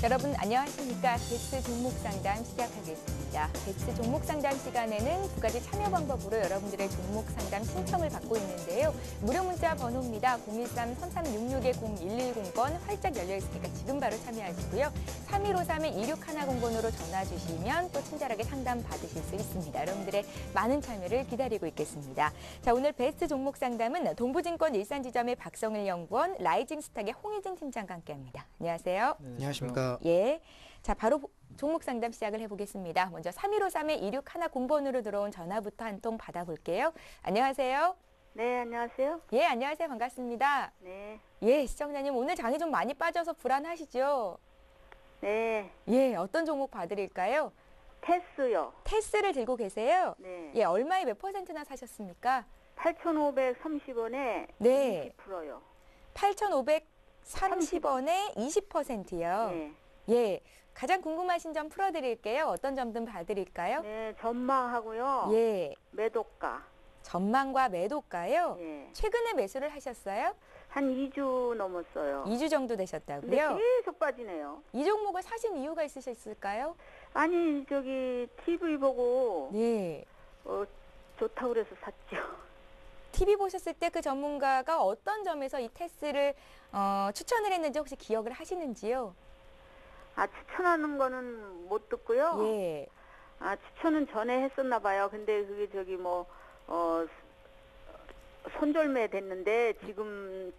여러분 안녕하십니까? 베스트 종목 상담 시작하겠습니다. 베스트 종목 상담 시간에는 두 가지 참여 방법으로 여러분들의 종목 상담 신청을 받고 있는데요. 무료 문자 번호입니다. 013-3366-0110번 활짝 열려 있으니까 지금 바로 참여하시고요. 3153-2610번으로 전화 주시면 또 친절하게 상담 받으실 수 있습니다. 여러분들의 많은 참여를 기다리고 있겠습니다. 자, 오늘 베스트 종목 상담은 동부증권 일산지점의 박성일 연구원, 라이징 스탁의 홍희진 팀장과 함께합니다. 안녕하세요. 네, 안녕하십니까. 예. 자, 바로 종목 상담 시작을 해보겠습니다. 먼저 3153-2610번으로 들어온 전화부터 한 통 받아볼게요. 안녕하세요. 네, 안녕하세요. 예, 안녕하세요. 반갑습니다. 네, 예, 시청자님 오늘 장이 좀 많이 빠져서 불안하시죠? 네, 예, 어떤 종목 봐드릴까요? 테스요. 테스를 들고 계세요? 네, 예, 얼마에 몇 퍼센트나 사셨습니까? 8,530원에 네. 20%요. 8,530원에 20%요. 네, 예, 가장 궁금하신 점 풀어드릴게요. 어떤 점든 봐드릴까요? 네, 전망하고요. 예, 매도가. 전망과 매도가요? 예, 최근에 매수를 하셨어요? 한 2주 넘었어요. 2주 정도 근데 되셨다고요? 계속 빠지네요. 이 종목을 사신 이유가 있으셨을까요? 아니, 저기 TV 보고 네. 좋다고 그래서 샀죠. TV 보셨을 때 그 전문가가 어떤 점에서 이 테스를 추천을 했는지 혹시 기억을 하시는지요? 아, 추천하는 거는 못 듣고요. 예. 아, 추천은 전에 했었나 봐요. 근데 그게 저기 손절매 됐는데 지금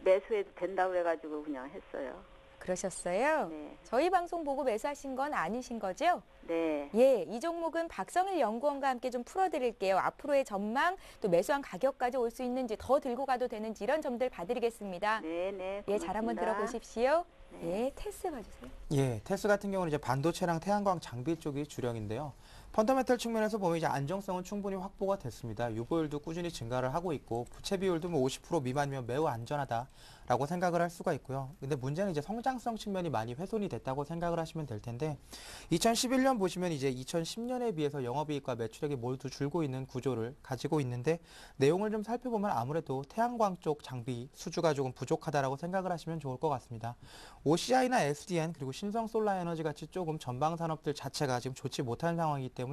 매수해도 된다고 그래가지고 그냥 했어요. 그러셨어요? 네. 저희 방송 보고 매수하신 건 아니신 거죠? 네. 예, 이 종목은 박성일 연구원과 함께 좀 풀어드릴게요. 앞으로의 전망, 또 매수한 가격까지 올 수 있는지, 더 들고 가도 되는지 이런 점들 봐드리겠습니다. 네, 네. 예, 잘 한번 고맙습니다. 들어보십시오. 네. 예, 테스 봐주세요. 예, 테스 같은 경우는 이제 반도체랑 태양광 장비 쪽이 주력인데요. 펀더멘털 측면에서 보면 이제 안정성은 충분히 확보가 됐습니다. 유보율도 꾸준히 증가를 하고 있고 부채 비율도 뭐 50% 미만이면 매우 안전하다라고 생각을 할 수가 있고요. 근데 문제는 이제 성장성 측면이 많이 훼손이 됐다고 생각을 하시면 될 텐데 2011년 보시면 이제 2010년에 비해서 영업이익과 매출액이 모두 줄고 있는 구조를 가지고 있는데 내용을 좀 살펴보면 아무래도 태양광 쪽 장비 수주가 조금 부족하다라고 생각을 하시면 좋을 것 같습니다. OCI나 SDN 그리고 신성솔라에너지 같이 조금 전방 산업들 자체가 지금 좋지 못한 상황이기 때문에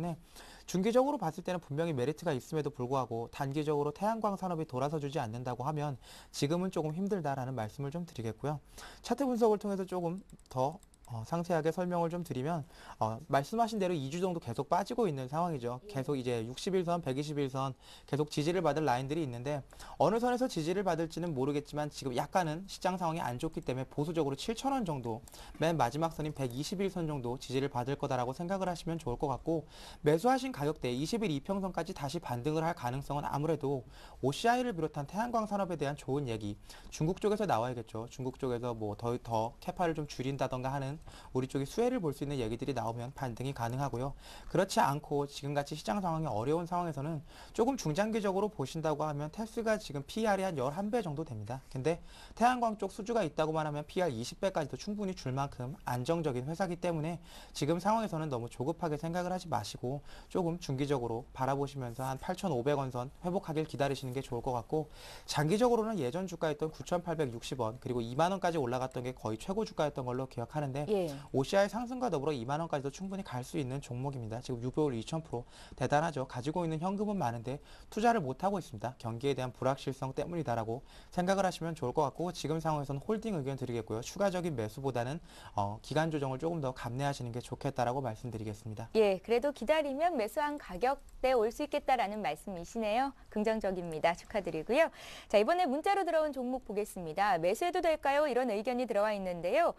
중기적으로 봤을 때는 분명히 메리트가 있음에도 불구하고 단기적으로 태양광 산업이 돌아서 주지 않는다고 하면 지금은 조금 힘들다라는 말씀을 좀 드리겠고요. 차트 분석을 통해서 조금 더 상세하게 설명을 좀 드리면 말씀하신 대로 2주 정도 계속 빠지고 있는 상황이죠. 계속 이제 60일선, 120일선 계속 지지를 받을 라인들이 있는데 어느 선에서 지지를 받을지는 모르겠지만 지금 약간은 시장 상황이 안 좋기 때문에 보수적으로 7,000원 정도 맨 마지막 선인 120일선 정도 지지를 받을 거다라고 생각을 하시면 좋을 것 같고 매수하신 가격대 20일 이평선까지 다시 반등을 할 가능성은 아무래도 OCI를 비롯한 태양광 산업에 대한 좋은 얘기 중국 쪽에서 나와야겠죠. 중국 쪽에서 뭐 더 캐파를 좀 줄인다던가 하는 우리 쪽이 수혜를 볼 수 있는 얘기들이 나오면 반등이 가능하고요. 그렇지 않고 지금같이 시장 상황이 어려운 상황에서는 조금 중장기적으로 보신다고 하면 테스가 지금 PR이 한 11배 정도 됩니다. 근데 태양광 쪽 수주가 있다고만 하면 PR 20배까지도 충분히 줄 만큼 안정적인 회사이기 때문에 지금 상황에서는 너무 조급하게 생각을 하지 마시고 조금 중기적으로 바라보시면서 한 8,500원 선 회복하길 기다리시는 게 좋을 것 같고 장기적으로는 예전 주가였던 9,860원 그리고 2만원까지 올라갔던 게 거의 최고 주가였던 걸로 기억하는데 예. OCI 상승과 더불어 2만원까지도 충분히 갈 수 있는 종목입니다. 지금 유보율 2000% 대단하죠. 가지고 있는 현금은 많은데 투자를 못하고 있습니다. 경기에 대한 불확실성 때문이다라고 생각을 하시면 좋을 것 같고 지금 상황에서는 홀딩 의견 드리겠고요. 추가적인 매수보다는 기간 조정을 조금 더 감내하시는 게 좋겠다라고 말씀드리겠습니다. 예, 그래도 기다리면 매수한 가격대 올 수 있겠다라는 말씀이시네요. 긍정적입니다. 축하드리고요. 자, 이번에 문자로 들어온 종목 보겠습니다. 매수해도 될까요? 이런 의견이 들어와 있는데요.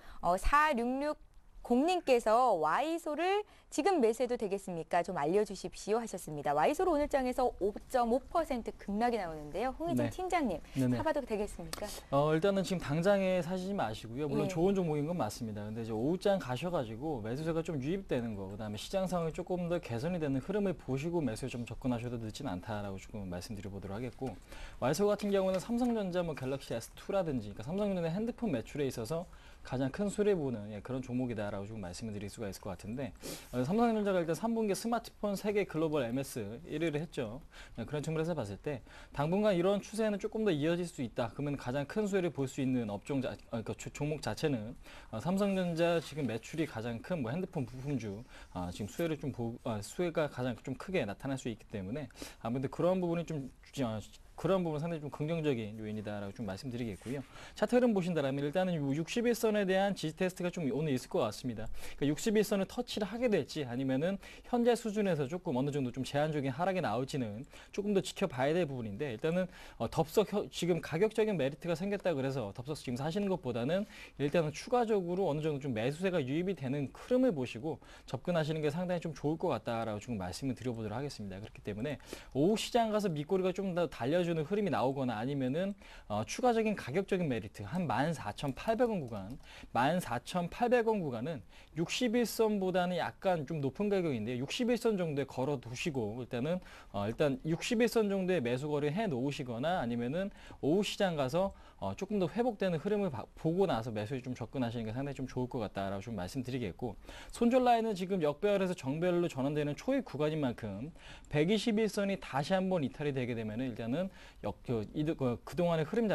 4660님께서 와이소를 지금 매수해도 되겠습니까? 좀 알려주십시오 하셨습니다. 와이소로 오늘 장에서 5.5% 급락이 나오는데요. 홍희진 네. 팀장님, 네네. 사봐도 되겠습니까? 일단은 지금 당장에 사시지 마시고요. 물론 예. 좋은 종목인 건 맞습니다. 근데 이제 오후장 가셔가지고 매수세가 좀 유입되는 거, 그다음에 시장 상황이 조금 더 개선이 되는 흐름을 보시고 매수에 좀 접근하셔도 늦진 않다라고 조금 말씀드려보도록 하겠고, 와이소 같은 경우는 삼성전자, 갤럭시 S2라든지, 그러니까 삼성전자 핸드폰 매출에 있어서 가장 큰 수혜를 보는 그런 종목이다. 있다라고 좀 말씀을 드릴 수가 있을 것 같은데 삼성전자가 일단 3분기 스마트폰 세계 글로벌 MS 1위를 했죠. 그런 측면에서 봤을 때 당분간 이런 추세는 조금 더 이어질 수 있다. 그러면 가장 큰 수혜를 볼 수 있는 그러니까 종목 자체는 삼성전자 지금 매출이 가장 큰 뭐 핸드폰 부품주 지금 수혜가 가장 좀 크게 나타날 수 있기 때문에 아무래도 그런 부분이 그런 부분 상당히 좀 긍정적인 요인이다라고 좀 말씀드리겠고요. 차트 흐름 보신다면 일단은 61선에 대한 지지 테스트가 좀 오늘 있을 것 같습니다. 그러니까 61선을 터치를 하게 될지 아니면은 현재 수준에서 조금 어느 정도 좀 제한적인 하락이 나올지는 조금 더 지켜봐야 될 부분인데 일단은 덥석 지금 가격적인 메리트가 생겼다 그래서 덥석 지금 사시는 것보다는 일단은 추가적으로 어느 정도 좀 매수세가 유입이 되는 흐름을 보시고 접근하시는 게 상당히 좀 좋을 것 같다라고 좀 말씀을 드려보도록 하겠습니다. 그렇기 때문에 오후 시장 가서 밑꼬리가 좀 더 달려주는 흐름이 나오거나 아니면은 추가적인 가격적인 메리트 한 14,800원 구간, 14,800원 구간은 61선보다는 약간 좀 높은 가격인데 61선 정도에 걸어 두시고 일단 61선 정도의 매수 거래를 해 놓으시거나 아니면은 오후 시장 가서 조금 더 회복되는 흐름을 보고 나서 매수에 좀 접근하시는 게 상당히 좀 좋을 것 같다라고 좀 말씀드리겠고 손절 라인은 지금 역배열에서 정배열로 전환되는 초입 구간인 만큼 121선이 다시 한번 이탈이 되게 되면은 일단은 그동안의 흐름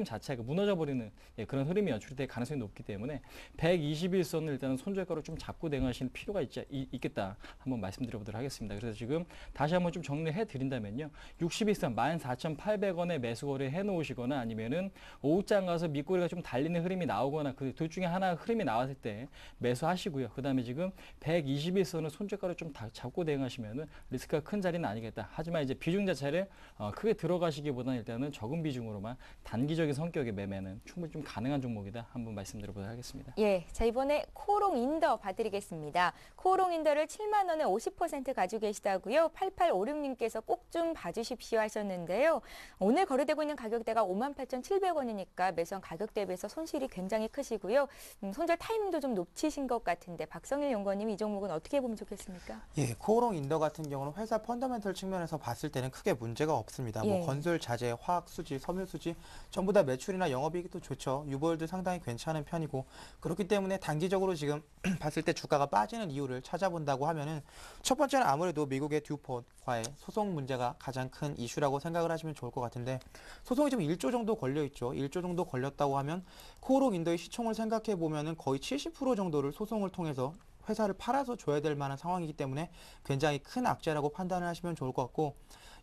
자체가 무너져 버리는 그런 흐름이 연출될 가능성이 높기 때문에 121선을 일단은 손절가로 좀 잡고 대응하시는 필요가 있겠다 한번 말씀드려보도록 하겠습니다. 그래서 지금 다시 한번 좀 정리해 드린다면요. 61선 14,800원에 매수 거래 해 놓으시거나 아니면은 오후장 가서 밑꼬리가 좀 달리는 흐름이 나오거나 그 둘 중에 하나 흐름이 나왔을 때 매수하시고요. 그다음에 지금 121선을 손절가로 좀 잡고 대응하시면은 리스크가 큰 자리는 아니겠다. 하지만 이제 비중 자체를 크게 들어가시기보다는 일단은 적은 비중으로만 단기적인 성격의 매매는 충분히 좀 가능한 종목이다. 한번 말씀드려보도록 하겠습니다. 예, 자 이번에 코오롱 인더 봐드리겠습니다. 코오롱 인더를 7만 원에 50% 가지고 계시다고요. 8856님께서 꼭 좀 봐주십시오 하셨는데요. 오늘 거래되고 있는 가격대가 58,700원이니까 매수한 가격 대비해서 손실이 굉장히 크시고요. 손절 타이밍도 좀 놓치신 것 같은데 박성일 연구원님 이 종목은 어떻게 보면 좋겠습니까? 예, 코오롱 인더 같은 경우는 회사 펀더멘털 측면에서 봤을 때는 크게 문제가 없습니다. 예. 뭐 건설, 자재, 화학 수지, 섬유 수지 전부 다 매출이나 영업이익도 좋죠. 유보율도 상당히 괜찮은 편이고 그렇기 때문에 단기적으로 지금 봤을 때 주가가 빠지는 이유를 찾아본다고 하면은 첫 번째는 아무래도 미국의 듀폰과의 소송 문제가 가장 큰 이슈라고 생각을 하시면 좋을 것 같은데 소송이 지금 1조 정도 걸려 있죠. 1조 정도 걸렸다고 하면 코오롱 인더의 시총을 생각해 보면은 거의 70% 정도를 소송을 통해서 회사를 팔아서 줘야 될 만한 상황이기 때문에 굉장히 큰 악재라고 판단을 하시면 좋을 것 같고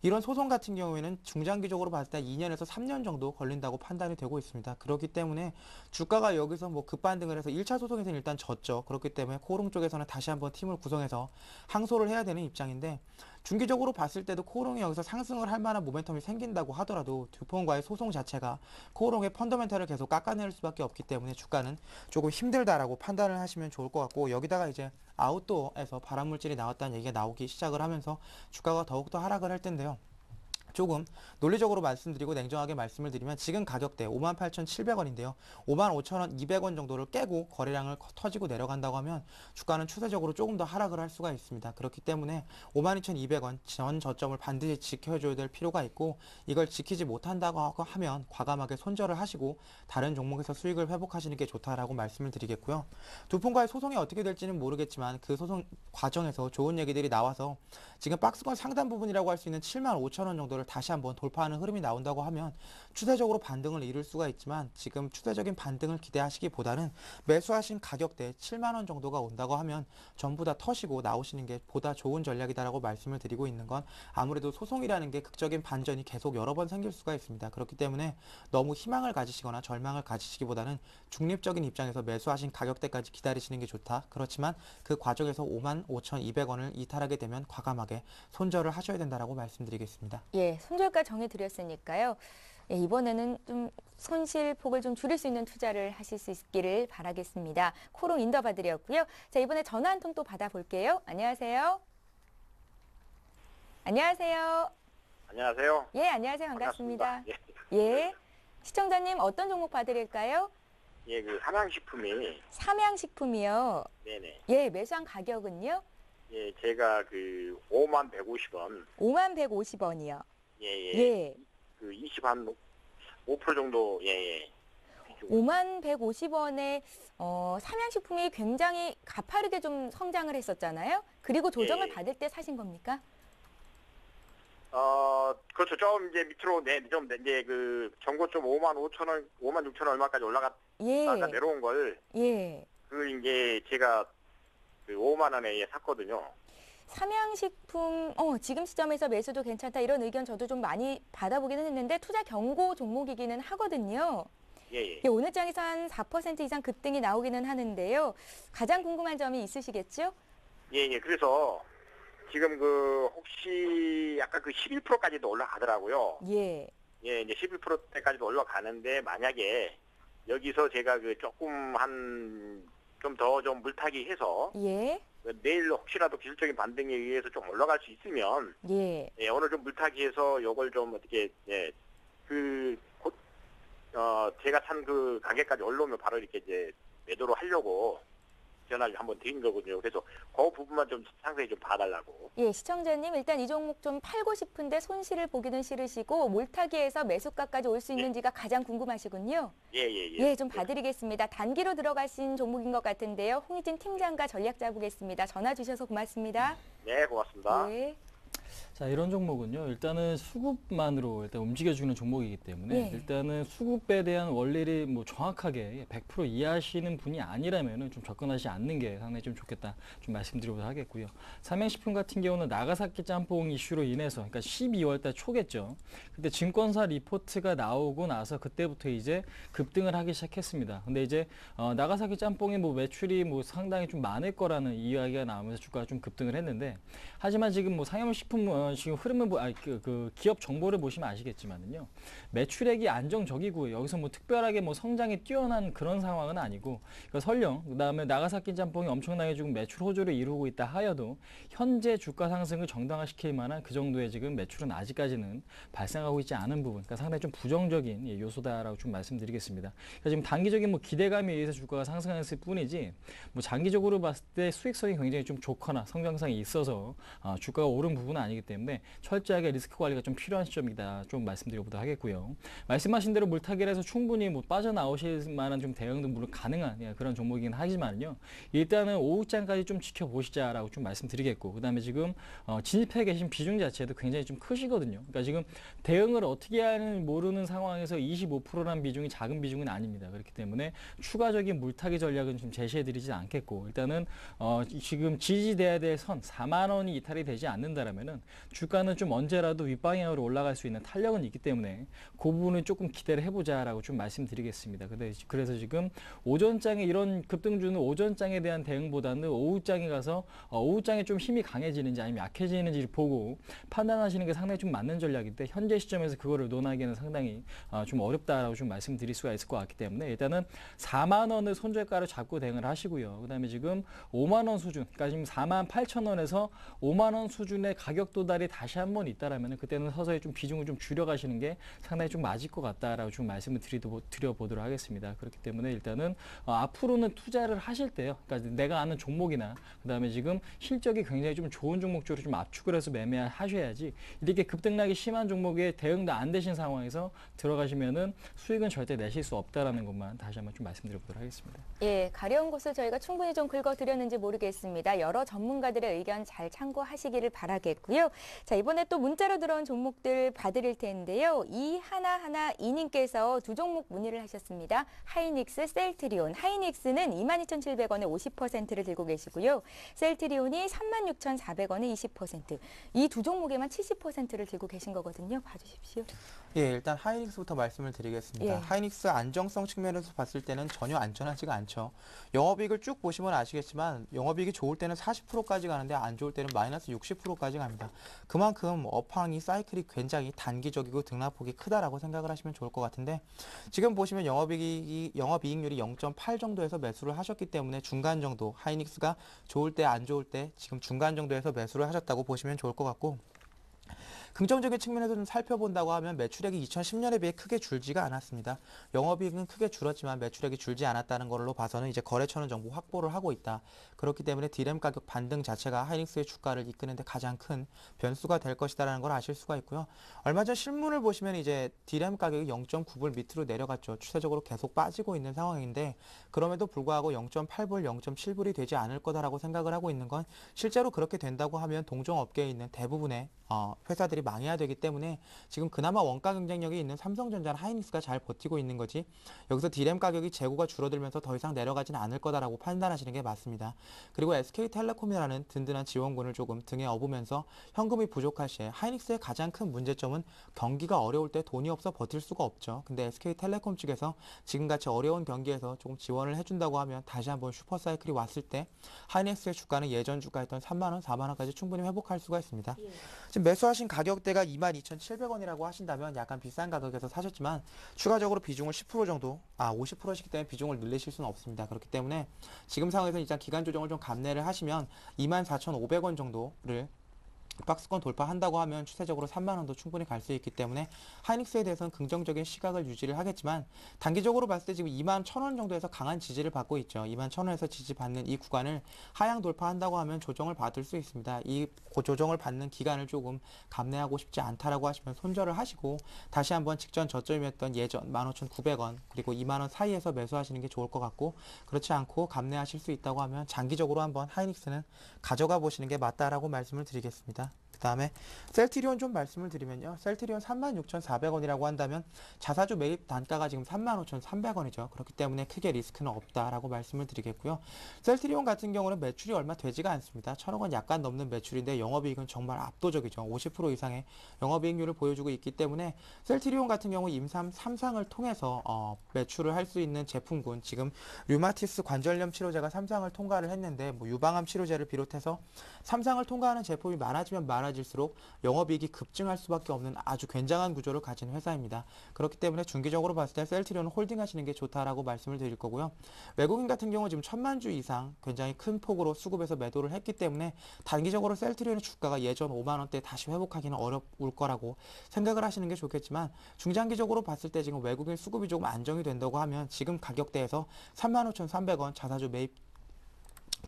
이런 소송 같은 경우에는 중장기적으로 봤을 때 2년에서 3년 정도 걸린다고 판단이 되고 있습니다. 그렇기 때문에 주가가 여기서 뭐 급반등을 해서 1차 소송에서는 일단 졌죠. 그렇기 때문에 코오롱 쪽에서는 다시 한번 팀을 구성해서 항소를 해야 되는 입장인데 중기적으로 봤을 때도 코오롱이 여기서 상승을 할 만한 모멘텀이 생긴다고 하더라도 듀폰과의 소송 자체가 코오롱의 펀더멘털을 계속 깎아낼 수밖에 없기 때문에 주가는 조금 힘들다라고 판단을 하시면 좋을 것 같고 여기다가 이제 아웃도어에서 발암물질이 나왔다는 얘기가 나오기 시작을 하면서 주가가 더욱더 하락을 할 텐데요. 조금 논리적으로 말씀드리고 냉정하게 말씀을 드리면 지금 가격대 58,700원인데요. 55,200원 정도를 깨고 거래량을 터지고 내려간다고 하면 주가는 추세적으로 조금 더 하락을 할 수가 있습니다. 그렇기 때문에 52,200원 전 저점을 반드시 지켜줘야 될 필요가 있고 이걸 지키지 못한다고 하면 과감하게 손절을 하시고 다른 종목에서 수익을 회복하시는 게 좋다라고 말씀을 드리겠고요. 듀폰과의 소송이 어떻게 될지는 모르겠지만 그 소송 과정에서 좋은 얘기들이 나와서 지금 박스권 상단 부분이라고 할 수 있는 75,000원 정도를 다시 한번 돌파하는 흐름이 나온다고 하면 추세적으로 반등을 이룰 수가 있지만 지금 추세적인 반등을 기대하시기보다는 매수하신 가격대 7만 원 정도가 온다고 하면 전부 다 터시고 나오시는 게 보다 좋은 전략이다라고 말씀을 드리고 있는 건 아무래도 소송이라는 게 극적인 반전이 계속 여러 번 생길 수가 있습니다. 그렇기 때문에 너무 희망을 가지시거나 절망을 가지시기보다는 중립적인 입장에서 매수하신 가격대까지 기다리시는 게 좋다. 그렇지만 그 과정에서 55,200원을 이탈하게 되면 과감하게 손절을 하셔야 된다라고 말씀드리겠습니다. 예, 손절가 정해드렸으니까요. 예, 이번에는 좀 손실폭을 좀 줄일 수 있는 투자를 하실 수 있기를 바라겠습니다. 코오롱 인더 봐드렸고요. 자, 이번에 전화 한 통 또 받아볼게요. 안녕하세요. 안녕하세요. 안녕하세요. 예, 안녕하세요. 반갑습니다. 예, 예, 시청자님 어떤 종목 봐드릴까요? 예, 그 삼양식품이 삼양식품이요. 네네. 예, 매수한 가격은요? 예, 제가 그 5150원. 5150원이요. 예, 예. 예. 그 20 한 5% 정도 예, 예. 5150원에 삼양식품이 굉장히 가파르게 좀 성장을 했었잖아요. 그리고 조정을 예. 받을 때 사신 겁니까? 그렇죠. 좀 이제 밑으로 좀 이제 그 전고점 55,000원, 56,000원 얼마까지 올라갔다가 예. 내려온 걸 예. 그 이제 제가 그 5만 원에 샀거든요. 삼양식품 지금 시점에서 매수도 괜찮다 이런 의견 저도 좀 많이 받아보기는 했는데 투자 경고 종목이기는 하거든요. 예. 예, 오늘 장에서 한 4% 이상 급등이 나오기는 하는데요. 가장 궁금한 점이 있으시겠죠? 예. 그래서 지금 그 혹시 약간 그 11%까지도 올라가더라고요. 예. 예, 이제 11%대까지도 올라가는데 만약에 여기서 제가 그 조금 한 좀 더 좀 물타기 해서 예. 내일 혹시라도 기술적인 반등에 의해서 좀 올라갈 수 있으면 예. 예, 오늘 좀 물타기해서 요걸 좀 어떻게 제가 산 그 가격까지 올라오면 바로 이렇게 이제 매도를 하려고 전화를 한번 드린 거거든요. 그래서 그 부분만 좀 상세히 좀 봐달라고. 예, 시청자님 일단 이 종목 좀 팔고 싶은데 손실을 보기는 싫으시고 몰타기에서 매수가까지 올 수 있는지가 가장 궁금하시군요. 예, 좀 봐드리겠습니다. 단기로 들어가신 종목인 것 같은데요. 홍희진 팀장과 전략 짜보겠습니다. 전화 주셔서 고맙습니다. 네, 고맙습니다. 네. 자, 이런 종목은요. 일단은 수급만으로 일단 움직여주는 종목이기 때문에 예. 일단은 수급에 대한 원리를 뭐 정확하게 100% 이해하시는 분이 아니라면은 좀 접근하지 않는 게 상당히 좀 좋겠다 좀 말씀드리도록 하겠고요. 삼양식품 같은 경우는 나가사키 짬뽕 이슈로 인해서 그러니까 12월 달 초겠죠. 그때 증권사 리포트가 나오고 나서 그때부터 이제 급등을 하기 시작했습니다. 근데 이제 나가사키 짬뽕의 뭐 매출이 뭐 상당히 좀 많을 거라는 이야기가 나오면서 주가가 좀 급등을 했는데 하지만 지금 뭐 상영식품 지금 흐름을 그 기업 정보를 보시면 아시겠지만은요. 매출액이 안정적이고 여기서 뭐 특별하게 뭐 성장이 뛰어난 그런 상황은 아니고 그러니까 설령 그다음에 나가사키 짬뽕이 엄청나게 지금 매출 호조를 이루고 있다 하여도 현재 주가 상승을 정당화시킬 만한 그 정도의 지금 매출은 아직까지는 발생하고 있지 않은 부분, 그러니까 상당히 좀 부정적인 요소다라고 좀 말씀드리겠습니다. 그러니까 지금 단기적인 뭐 기대감에 의해서 주가가 상승했을 뿐이지 뭐 장기적으로 봤을 때 수익성이 굉장히 좀 좋거나 성장성이 있어서 주가가 오른 부분은 아니기 때문에 철저하게 리스크 관리가 좀 필요한 시점이다 좀 말씀드려보도록 하겠고요. 말씀하신 대로 물타기를 해서 충분히 뭐 빠져나오실 만한 좀 대응도 물론 가능한 그런 종목이긴 하지만요. 일단은 오후장까지 좀 지켜보시자라고 좀 말씀드리겠고, 그다음에 지금 진입해 계신 비중 자체도 굉장히 좀 크시거든요. 그러니까 지금 대응을 어떻게 하는지 모르는 상황에서 25%라는 비중이 작은 비중은 아닙니다. 그렇기 때문에 추가적인 물타기 전략은 좀 제시해드리지 않겠고, 일단은 지금 지지돼야 될 선 4만 원이 이탈이 되지 않는다라면은 주가는 좀 언제라도 윗방향으로 올라갈 수 있는 탄력은 있기 때문에 그 부분은 조금 기대를 해보자라고 좀 말씀드리겠습니다. 그래서 지금 오전장에 이런 급등주는 오전장에 대한 대응보다는 오후장에 가서 오후장에 좀 힘이 강해지는지 아니면 약해지는지 보고 판단하시는 게 상당히 좀 맞는 전략인데 현재 시점에서 그거를 논하기는 상당히 좀 어렵다라고 좀 말씀드릴 수가 있을 것 같기 때문에 일단은 4만 원을 손절가를 잡고 대응을 하시고요. 그다음에 지금 5만 원 수준, 그러니까 지금 4만 8천 원에서 5만 원 수준의 가격 도달이 다시 한번 있다라면 그때는 서서히 좀 비중을 좀 줄여가시는 게 상당히 좀 맞을 것 같다라고 좀 말씀을 드려보도록 하겠습니다. 그렇기 때문에 일단은 앞으로는 투자를 하실 때요. 그러니까 내가 아는 종목이나 그다음에 지금 실적이 굉장히 좀 좋은 종목 쪽으로 좀 압축을 해서 매매하셔야지 이렇게 급등락이 심한 종목에 대응도 안 되신 상황에서 들어가시면은 수익은 절대 내실 수 없다라는 것만 다시 한번 좀 말씀드려보도록 하겠습니다. 예, 가려운 곳을 저희가 충분히 좀 긁어드렸는지 모르겠습니다. 여러 전문가들의 의견 잘 참고하시기를 바라겠고요. 자, 이번에 또 문자로 들어온 종목들 봐드릴 텐데요. 이하나하나 이님께서 두 종목 문의를 하셨습니다. 하이닉스, 셀트리온. 하이닉스는 22,700원에 50%를 들고 계시고요. 셀트리온이 36,400원에 20%. 이 두 종목에만 70%를 들고 계신 거거든요. 봐주십시오. 예, 일단 하이닉스부터 말씀을 드리겠습니다. 예. 하이닉스 안정성 측면에서 봤을 때는 전혀 안전하지가 않죠. 영업이익을 쭉 보시면 아시겠지만 영업이익이 좋을 때는 40%까지 가는데 안 좋을 때는 마이너스 60%까지 갑니다. 그만큼 업황이 사이클이 굉장히 단기적이고 등락폭이 크다라고 생각을 하시면 좋을 것 같은데 지금 보시면 영업이익률이 0.8 정도에서 매수를 하셨기 때문에 중간 정도, 하이닉스가 좋을 때 안 좋을 때 지금 중간 정도에서 매수를 하셨다고 보시면 좋을 것 같고 긍정적인 측면에서 좀 살펴본다고 하면 매출액이 2010년에 비해 크게 줄지가 않았습니다. 영업이익은 크게 줄었지만 매출액이 줄지 않았다는 걸로 봐서는 이제 거래처는 정보 확보를 하고 있다. 그렇기 때문에 D램 가격 반등 자체가 하이닉스의 주가를 이끄는 데 가장 큰 변수가 될 것이다라는 걸 아실 수가 있고요. 얼마 전 실문을 보시면 이제 D램 가격이 0.9불 밑으로 내려갔죠. 추세적으로 계속 빠지고 있는 상황인데 그럼에도 불구하고 0.8불, 0.7불이 되지 않을 거다라고 생각을 하고 있는 건 실제로 그렇게 된다고 하면 동종업계에 있는 대부분의 회사들이 망해야 되기 때문에 지금 그나마 원가 경쟁력이 있는 삼성전자나 하이닉스가 잘 버티고 있는 거지 여기서 D램 가격이 재고가 줄어들면서 더 이상 내려가지는 않을 거다라고 판단하시는 게 맞습니다. 그리고 SK텔레콤이라는 든든한 지원군을 조금 등에 업으면서 현금이 부족할 시에 하이닉스의 가장 큰 문제점은 경기가 어려울 때 돈이 없어 버틸 수가 없죠. 근데 SK텔레콤 측에서 지금같이 어려운 경기에서 조금 지원을 해준다고 하면 다시 한번 슈퍼사이클이 왔을 때 하이닉스의 주가는 예전 주가였던 3만원, 4만원까지 충분히 회복할 수가 있습니다. 지금 매수하신 가격대가 22,700원이라고 하신다면 약간 비싼 가격에서 사셨지만 추가적으로 비중을 10% 정도, 50%씩 때문에 비중을 늘리실 수는 없습니다. 그렇기 때문에 지금 상황에서 일단 기간 조정을 좀 감내를 하시면 24,500원 정도를 박스권 돌파한다고 하면 추세적으로 3만 원도 충분히 갈 수 있기 때문에 하이닉스에 대해서는 긍정적인 시각을 유지를 하겠지만 단기적으로 봤을 때 지금 2만 1,000원 정도에서 강한 지지를 받고 있죠. 2만 1,000원에서 지지받는 이 구간을 하향 돌파한다고 하면 조정을 받을 수 있습니다. 이 조정을 받는 기간을 조금 감내하고 싶지 않다라고 하시면 손절을 하시고 다시 한번 직전 저점이었던 예전 15,900원 그리고 2만 원 사이에서 매수하시는 게 좋을 것 같고 그렇지 않고 감내하실 수 있다고 하면 장기적으로 한번 하이닉스는 가져가 보시는 게 맞다라고 말씀을 드리겠습니다. 그 다음에 셀트리온 좀 말씀을 드리면요. 셀트리온 36,400원이라고 한다면 자사주 매입 단가가 지금 35,300원이죠. 그렇기 때문에 크게 리스크는 없다라고 말씀을 드리겠고요. 셀트리온 같은 경우는 매출이 얼마 되지가 않습니다. 1,000억 원 약간 넘는 매출인데 영업이익은 정말 압도적이죠. 50% 이상의 영업이익률을 보여주고 있기 때문에 셀트리온 같은 경우 임상 3상을 통해서 매출을 할 수 있는 제품군 지금 류마티스 관절염 치료제가 3상을 통과를 했는데 유방암 치료제를 비롯해서 3상을 통과하는 제품이 많아지면 많아질수록 영업이익이 급증할 수밖에 없는 아주 굉장한 구조를 가진 회사입니다. 그렇기 때문에 중기적으로 봤을 때 셀트리온은 홀딩하시는 게 좋다라고 말씀을 드릴 거고요. 외국인 같은 경우 지금 1,000만 주 이상 굉장히 큰 폭으로 수급해서 매도를 했기 때문에 단기적으로 셀트리온의 주가가 예전 5만 원대 다시 회복하기는 어려울 거라고 생각을 하시는 게 좋겠지만 중장기적으로 봤을 때 지금 외국인 수급이 조금 안정이 된다고 하면 지금 가격대에서 35,300원 자사주 매입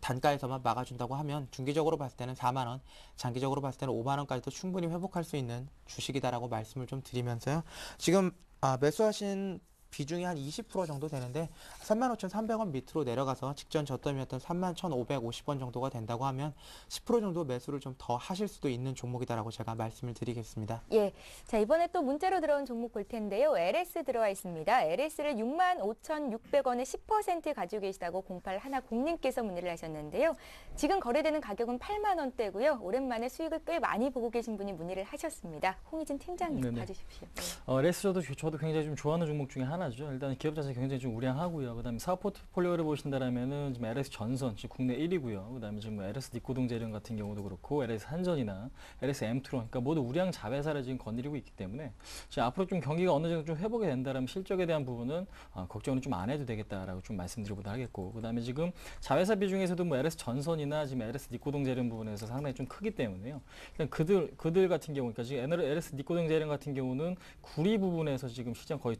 단가에서만 막아준다고 하면 중기적으로 봤을 때는 4만원, 장기적으로 봤을 때는 5만원까지도 충분히 회복할 수 있는 주식이다라고 말씀을 좀 드리면서요. 지금 매수하신 비중이 한 20% 정도 되는데 35,300원 밑으로 내려가서 직전 저점이었던 31,550원 정도가 된다고 하면 10% 정도 매수를 좀 더 하실 수도 있는 종목이다라고 제가 말씀을 드리겠습니다. 예, 자 이번에 또 문자로 들어온 종목 볼 텐데요. LS 들어와 있습니다. LS를 65,600원에 10% 가지고 계시다고 0810님께서 문의를 하셨는데요. 지금 거래되는 가격은 8만 원대고요. 오랜만에 수익을 꽤 많이 보고 계신 분이 문의를 하셨습니다. 홍희진 팀장님 네네. 봐주십시오. LS 저도 굉장히 좀 좋아하는 종목 중에 하나죠. 일단 기업 자체 굉장히 좀 우량하고요. 그다음에 사업 포트폴리오를 보신다라면은 지금 LS 전선 지금 국내 1위고요. 그다음에 지금 LS 니코동제련 같은 경우도 그렇고 LS 한전이나 LS 엠트론 그러니까 모두 우량 자회사를 지금 거느리고 있기 때문에 지금 앞으로 좀 경기가 어느 정도 좀 회복이 된다라면 실적에 대한 부분은 걱정은 좀 안 해도 되겠다라고 좀 말씀드리고도 하겠고 그다음에 지금 자회사 비중에서도 뭐 LS 전선이나 지금 LS 니코동제련 부분에서 상당히 좀 크기 때문에요. 일단 그들 같은 경우 그러니까 지금 LS 니코동제련 같은 경우는 구리 부분에서 지금 시장 거의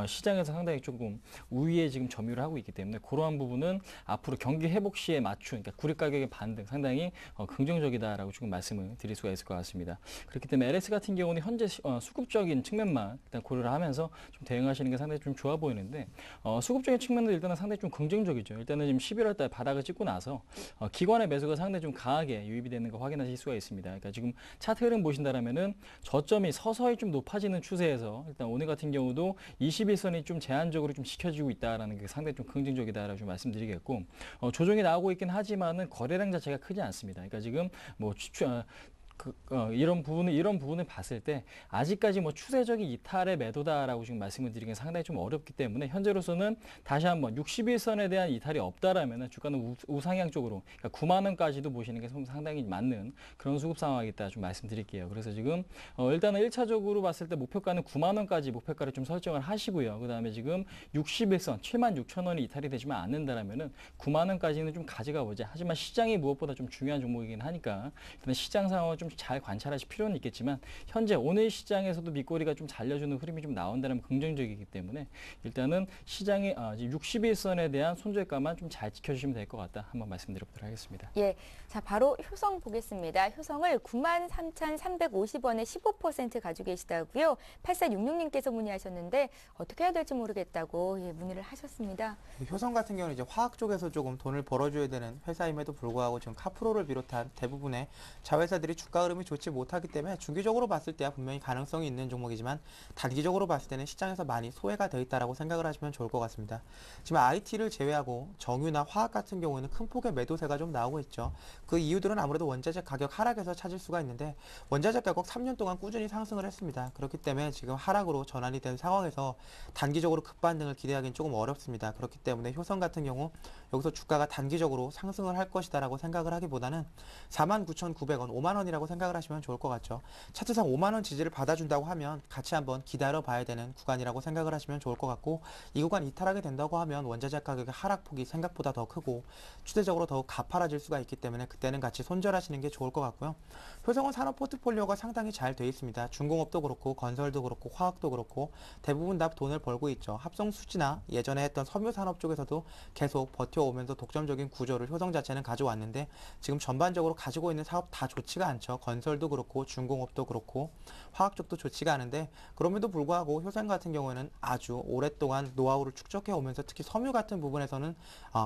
시장에서 상당히 조금 우위에 지금 점유를 하고 있기 때문에 그러한 부분은 앞으로 경기 회복 시에 맞춘 그러니까 구리 가격의 반등 상당히 긍정적이다라고 조금 말씀을 드릴 수가 있을 것 같습니다. 그렇기 때문에 LS 같은 경우는 현재 수급적인 측면만 일단 고려를 하면서 좀 대응하시는 게 상당히 좀 좋아 보이는데 수급적인 측면도 일단은 상당히 좀 긍정적이죠. 일단은 지금 11월 달 바닥을 찍고 나서 기관의 매수가 상당히 좀 강하게 유입이 되는 거 확인하실 수가 있습니다. 그러니까 지금 차트 흐름 보신다라면은 저점이 서서히 좀 높아지는 추세에서 일단 오늘 같은 경우도 21선이 좀 제한적으로 좀 지켜지고 있다라는 게 상당히 좀 긍정적이다라고 좀 말씀드리겠고 조정이 나오고 있긴 하지만은 거래량 자체가 크지 않습니다. 그러니까 지금 뭐 이런 부분을 봤을 때 아직까지 뭐 추세적인 이탈의 매도다라고 지금 말씀을 드리기는 상당히 좀 어렵기 때문에 현재로서는 다시 한번 61선에 대한 이탈이 없다라면은 주가는 우상향 쪽으로 그러니까 9만 원까지도 보시는 게 상당히 맞는 그런 수급 상황이겠다 좀 말씀드릴게요. 그래서 지금 일단은 1차적으로 봤을 때 목표가는 9만 원까지 목표가를 좀 설정을 하시고요. 그다음에 지금 61선 76,000원이 이탈이 되지만 않는다라면은 9만 원까지는 좀 가져가 보자. 하지만 시장이 무엇보다 좀 중요한 종목이긴 하니까 일단 시장 상황을 좀 좀 잘 관찰하실 필요는 있겠지만 현재 오늘 시장에서도 밑꼬리가 좀 잘려주는 흐름이 좀 나온다는 긍정적이기 때문에 일단은 시장의 60일선에 대한 손절가만 좀 잘 지켜주시면 될 것 같다. 한번 말씀드려보도록 하겠습니다. 예, 자 바로 효성 보겠습니다. 효성을 93,350원에 15% 가지고 계시다고요. 8466님께서 문의하셨는데 어떻게 해야 될지 모르겠다고 문의를 하셨습니다. 효성 같은 경우는 이제 화학 쪽에서 조금 돈을 벌어줘야 되는 회사임에도 불구하고 지금 카프로를 비롯한 대부분의 자회사들이 주가 흐름이 좋지 못하기 때문에 중기적으로 봤을 때야 분명히 가능성이 있는 종목이지만 단기적으로 봤을 때는 시장에서 많이 소외가 되어 있다라고 생각을 하시면 좋을 것 같습니다. 지금 IT를 제외하고 정유나 화학 같은 경우에는 큰 폭의 매도세가 좀 나오고 있죠. 그 이유들은 아무래도 원자재 가격 하락에서 찾을 수가 있는데 원자재 가격 3년 동안 꾸준히 상승을 했습니다. 그렇기 때문에 지금 하락으로 전환이 된 상황에서 단기적으로 급반등을 기대하기는 조금 어렵습니다. 그렇기 때문에 효성 같은 경우 여기서 주가가 단기적으로 상승을 할 것이다라고 생각을 하기보다는 49,900원, 5만 원이라고 생각을 하시면 좋을 것 같죠. 차트상 5만 원 지지를 받아준다고 하면 같이 한번 기다려 봐야 되는 구간이라고 생각을 하시면 좋을 것 같고 이 구간 이탈하게 된다고 하면 원자재 가격의 하락폭이 생각보다 더 크고 추세적으로 더욱 가파라질 수가 있기 때문에 그때는 같이 손절하시는 게 좋을 것 같고요. 효성은 산업 포트폴리오가 상당히 잘 돼 있습니다. 중공업도 그렇고 건설도 그렇고 화학도 그렇고 대부분 다 돈을 벌고 있죠. 합성수지나 예전에 했던 섬유산업 쪽에서도 계속 버텨오면서 독점적인 구조를 효성 자체는 가져왔는데 지금 전반적으로 가지고 있는 사업 다 좋지가 않죠. 건설도 그렇고 중공업도 그렇고 화학 쪽도 좋지가 않은데 그럼에도 불구하고 효성 같은 경우에는 아주 오랫동안 노하우를 축적해 오면서 특히 섬유 같은 부분에서는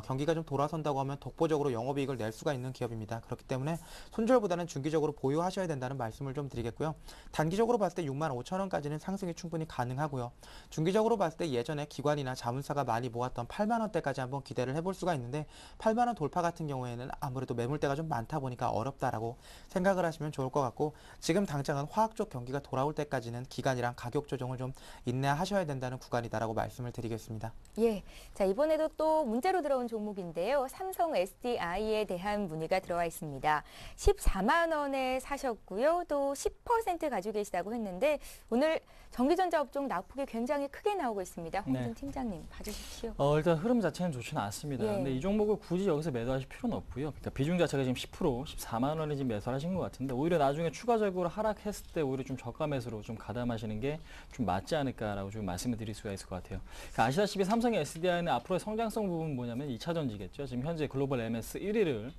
경기가 좀 돌아선다고 하면 독보적으로 영업이익을 낼 수가 있는 기업입니다. 그렇기 때문에 손절보다는 중기적으로 보유하셔야 된다는 말씀을 좀 드리겠고요. 단기적으로 봤을 때 65,000원까지는 상승이 충분히 가능하고요. 중기적으로 봤을 때 예전에 기관이나 자문사가 많이 모았던 8만 원대까지 한번 기대를 해볼 수가 있는데 8만 원 돌파 같은 경우에는 아무래도 매물대가 좀 많다 보니까 어렵다라고 생각을 하시면 좋을 것 같고 지금 당장은 화학 쪽 경기가 돌아올 때까지는 기간이랑 가격 조정을 좀 인내하셔야 된다는 구간이다라고 말씀을 드리겠습니다. 예, 자 이번에도 또 문자로 들어온 종목인데요. 삼성 SDI에 대한 문의가 들어와 있습니다. 14만 원에 사셨고요. 또 10% 가지고 계시다고 했는데 오늘 전기전자 업종 낙폭이 굉장히 크게 나오고 있습니다. 홍준 네. 팀장님 봐주십시오. 일단 흐름 자체는 좋지는 않습니다. 예. 근데 이 종목을 굳이 여기서 매도하실 필요는 없고요. 그러니까 비중 자체가 지금 10%, 14만 원에 지금 매수하신 것 같은데 오히려 나중에 추가적으로 하락했을 때 오히려 좀 저가 매수로 좀 가담하시는 게 좀 맞지 않을까라고 좀 말씀을 드릴 수가 있을 것 같아요. 그러니까 아시다시피 삼성의 SDI는 앞으로의 성장성 부분은 뭐냐면 2차 전지겠죠. 지금 현재 글로벌 MS 1위를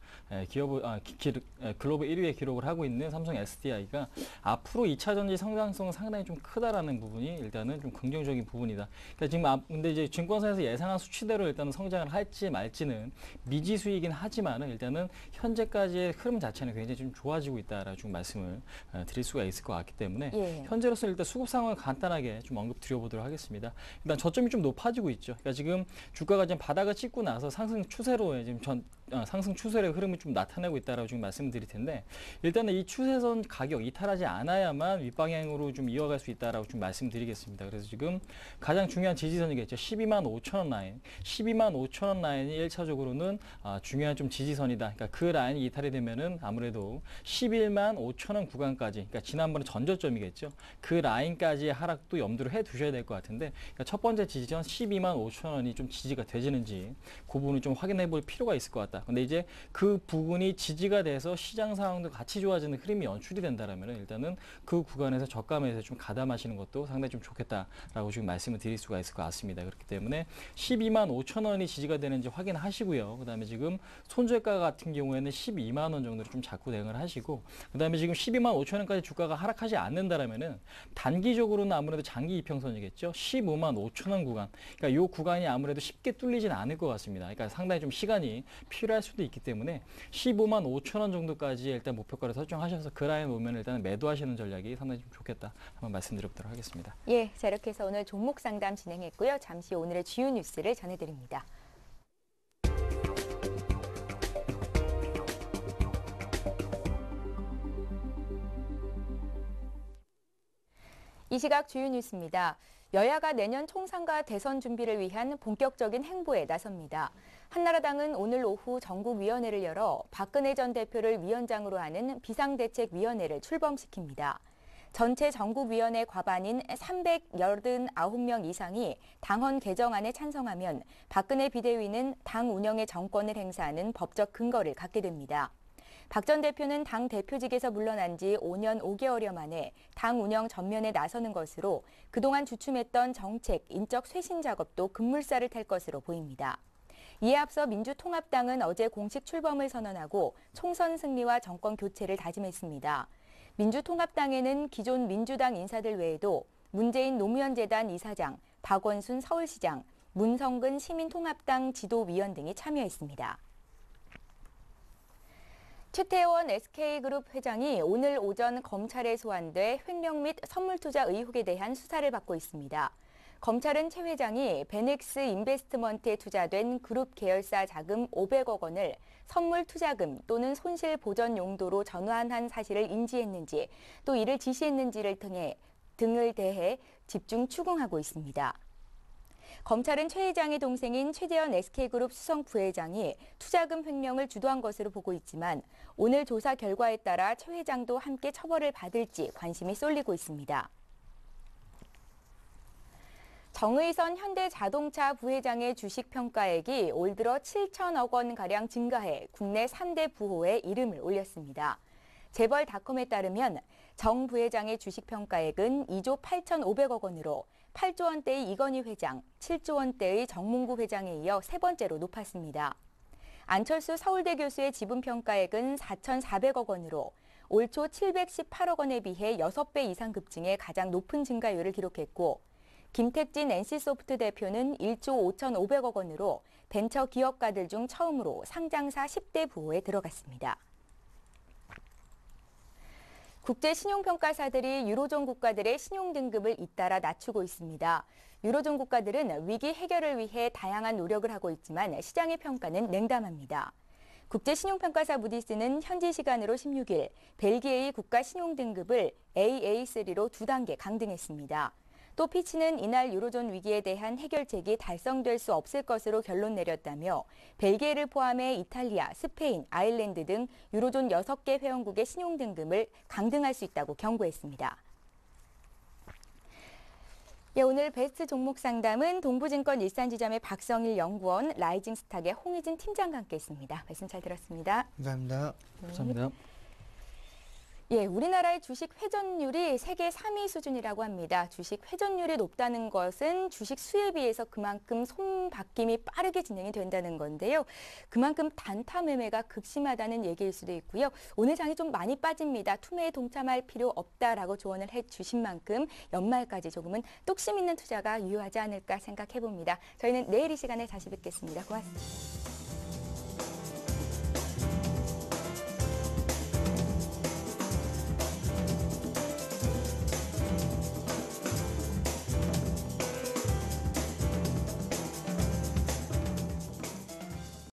글로벌 1위에 기록을 하고 있는 삼성 SDI가 앞으로 2차 전지 성장성은 상당히 좀 크다라는 부분이 일단은 좀 긍정적인 부분이다. 그러니까 지금 근데 이제 증권사에서 예상한 수치대로 일단은 성장을 할지 말지는 미지수이긴 하지만은 일단은 현재까지의 흐름 자체는 굉장히 좀 좋아지고 있다라고 좀 말씀을 드릴 수가 있을 것 같기 때문에 예. 현재로서 일단 수급 상황을 간단하게 좀 언급 드려보도록 하겠습니다. 일단 저점이 좀 높아지고 있죠. 그러니까 지금 주가가 지금 바닥을 찍고 나서 상승 추세로 지금 상승 추세의 흐름이 좀 나타내고 있다라고 지금 말씀드릴 텐데 일단은 이 추세선 가격 이탈하지 않아야만 윗방향으로 좀 이어갈 수 있다라고 좀 말씀드리겠습니다. 그래서 지금 가장 중요한 지지선이겠죠. 12만 5천 원 라인, 12만 5천 원 라인이 1차적으로는 중요한 좀 지지선이다. 그러니까 그 라인이 이탈이 되면은 아무래도 11만 5천 원 구간까지, 그러니까 지난번에 전저점이겠죠. 그 라인까지의 하락도 염두를 해 두셔야 될 것 같은데 그러니까 첫 번째 지지선 12만 5천 원이 좀 지지가 되지는지 그 부분을 좀 확인해 볼 필요가 있을 것 같다. 근데 이제 그 부분이 지지가 돼서 시장 상황도 같이 좋아지는 흐름이 연출이 된다라면 일단은 그 구간에서 저가매에서 좀 가담하시는 것도 상당히 좀 좋겠다라고 지금 말씀을 드릴 수가 있을 것 같습니다. 그렇기 때문에 12만 5천 원이 지지가 되는지 확인하시고요. 그다음에 지금 손절가 같은 경우에는 12만 원 정도로 좀 잡고 대응을 하시고 그다음에 지금 12만 5천 원까지 주가가 하락하지 않는다라면은 단기적으로는 아무래도 장기 이평선이겠죠. 15만 5천 원 구간. 그러니까 이 구간이 아무래도 쉽게 뚫리진 않을 것 같습니다. 그러니까 상당히 좀 시간이 필요할 수도 있기 때문에 15만 5천 원 정도까지 일단 목표가를 설정하셔서 그 라인 오면 일단 매도하시는 전략이 상당히 좀 좋겠다. 한번 말씀드려보도록 하겠습니다. 예, 자 이렇게 해서 오늘 종목 상담 진행했고요. 잠시 오늘의 주요 뉴스를 전해드립니다. 이 시각 주요 뉴스입니다. 여야가 내년 총선과 대선 준비를 위한 본격적인 행보에 나섭니다. 한나라당은 오늘 오후 전국위원회를 열어 박근혜 전 대표를 위원장으로 하는 비상대책위원회를 출범시킵니다. 전체 전국위원회 과반인 389명 이상이 당헌 개정안에 찬성하면 박근혜 비대위는 당 운영의 정권을 행사하는 법적 근거를 갖게 됩니다. 박 전 대표는 당 대표직에서 물러난 지 5년 5개월여 만에 당 운영 전면에 나서는 것으로 그동안 주춤했던 정책, 인적 쇄신 작업도 급물살을 탈 것으로 보입니다. 이에 앞서 민주통합당은 어제 공식 출범을 선언하고 총선 승리와 정권 교체를 다짐했습니다. 민주통합당에는 기존 민주당 인사들 외에도 문재인 노무현재단 이사장, 박원순 서울시장, 문성근 시민통합당 지도위원 등이 참여했습니다. 최태원 SK그룹 회장이 오늘 오전 검찰에 소환돼 횡령 및 선물투자 의혹에 대한 수사를 받고 있습니다. 검찰은 최 회장이 베넥스 인베스트먼트에 투자된 그룹 계열사 자금 500억 원을 선물 투자금 또는 손실 보전 용도로 전환한 사실을 인지했는지 또 이를 지시했는지를 등을 대해 집중 추궁하고 있습니다. 검찰은 최 회장의 동생인 최재현 SK그룹 수석 부회장이 투자금 횡령을 주도한 것으로 보고 있지만 오늘 조사 결과에 따라 최 회장도 함께 처벌을 받을지 관심이 쏠리고 있습니다. 정의선 현대자동차 부회장의 주식 평가액이 올 들어 7천억 원가량 증가해 국내 3대 부호에 이름을 올렸습니다. 재벌닷컴에 따르면 정 부회장의 주식 평가액은 2조 8,500억 원으로 8조 원대의 이건희 회장, 7조 원대의 정몽구 회장에 이어 세 번째로 높았습니다. 안철수 서울대 교수의 지분 평가액은 4,400억 원으로 올 초 718억 원에 비해 6배 이상 급증해 가장 높은 증가율을 기록했고 김택진 NC소프트 대표는 1조 5,500억 원으로 벤처 기업가들 중 처음으로 상장사 10대 부호에 들어갔습니다. 국제신용평가사들이 유로존 국가들의 신용등급을 잇따라 낮추고 있습니다. 유로존 국가들은 위기 해결을 위해 다양한 노력을 하고 있지만 시장의 평가는 냉담합니다. 국제신용평가사 무디스는 현지 시간으로 16일 벨기에의 국가신용등급을 AA3로 2단계 강등했습니다. 또 피치는 이날 유로존 위기에 대한 해결책이 달성될 수 없을 것으로 결론 내렸다며 벨기에를 포함해 이탈리아, 스페인, 아일랜드 등 유로존 6개 회원국의 신용등급을 강등할 수 있다고 경고했습니다. 오늘 베스트 종목 상담은 동부증권 일산지점의 박성일 연구원, 라이징스탁의 홍희진 팀장과 함께했습니다. 말씀 잘 들었습니다. 감사합니다. 감사합니다. 우리나라의 주식 회전율이 세계 3위 수준이라고 합니다. 주식 회전율이 높다는 것은 주식 수에 비해서 그만큼 손바뀜이 빠르게 진행이 된다는 건데요. 그만큼 단타 매매가 극심하다는 얘기일 수도 있고요. 오늘 장이 좀 많이 빠집니다. 투매에 동참할 필요 없다라고 조언을 해주신 만큼 연말까지 조금은 뚝심 있는 투자가 유효하지 않을까 생각해봅니다. 저희는 내일 이 시간에 다시 뵙겠습니다. 고맙습니다.